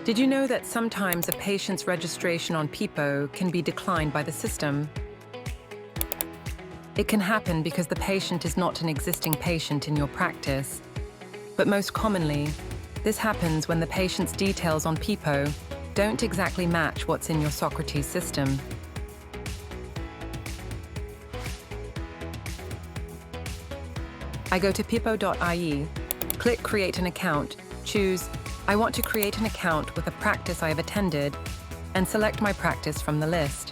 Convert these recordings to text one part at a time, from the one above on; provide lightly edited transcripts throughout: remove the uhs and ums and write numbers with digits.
Did you know that sometimes a patient's registration on Pippo can be declined by the system? It can happen because the patient is not an existing patient in your practice. But most commonly, this happens when the patient's details on Pippo don't exactly match what's in your Socrates system. I go to pippo.ie, click Create an account, choose I want to create an account with a practice I have attended, and select my practice from the list.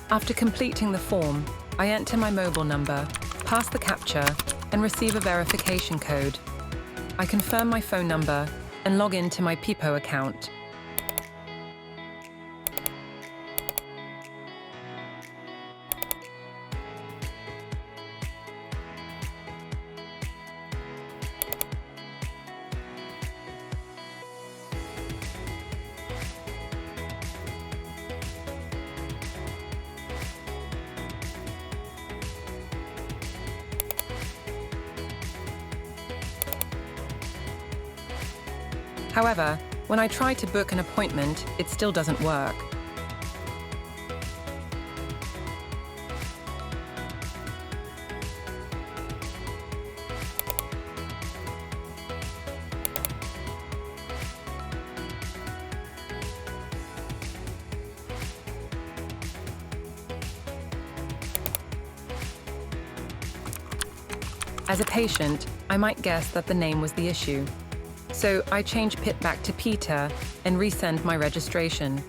After completing the form, I enter my mobile number, pass the CAPTCHA, and receive a verification code. I confirm my phone number and log in to my Pippo account. However, when I try to book an appointment, it still doesn't work. As a patient, I might guess that the name was the issue. So I change Pip back to Peter and resend my registration.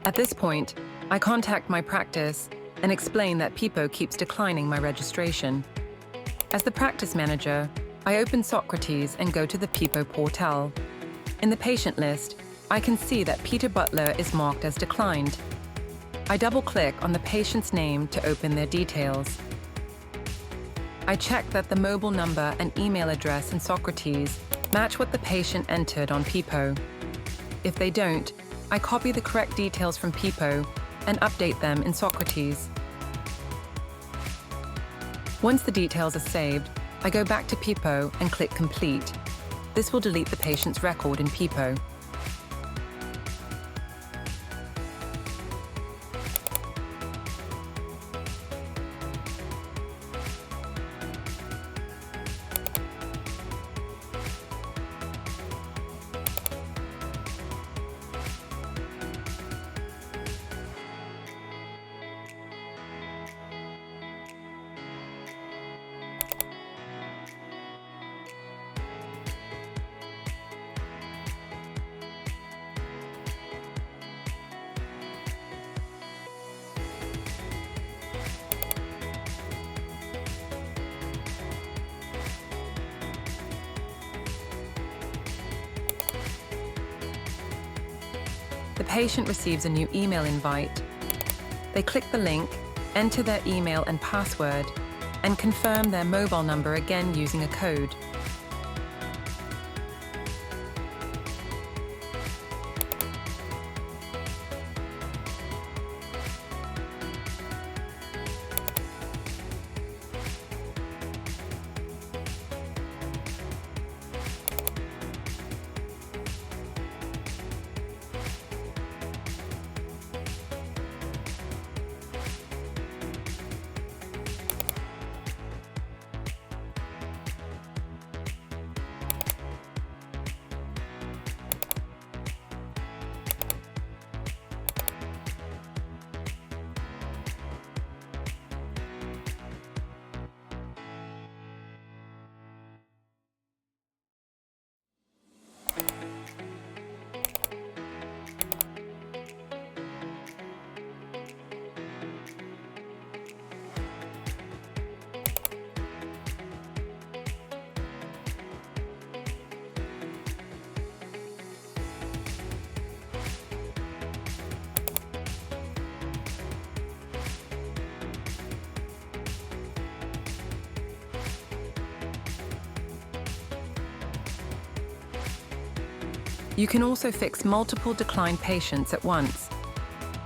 At this point, I contact my practice and explain that Pippo keeps declining my registration. As the practice manager, I open Socrates and go to the Pippo portal. In the patient list, I can see that Peter Butler is marked as declined. I double-click on the patient's name to open their details. I check that the mobile number and email address in Socrates match what the patient entered on Pippo. If they don't, I copy the correct details from Pippo and update them in Socrates. Once the details are saved, I go back to Pippo and click Complete. This will delete the patient's record in Pippo. The patient receives a new email invite. They click the link, enter their email and password, and confirm their mobile number again using a code. You can also fix multiple declined patients at once.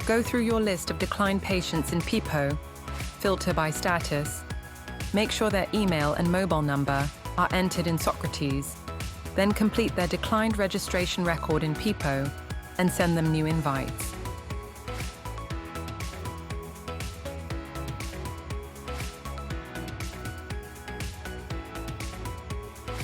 Go through your list of declined patients in Pippo, filter by status, make sure their email and mobile number are entered in Socrates, then complete their declined registration record in Pippo and send them new invites.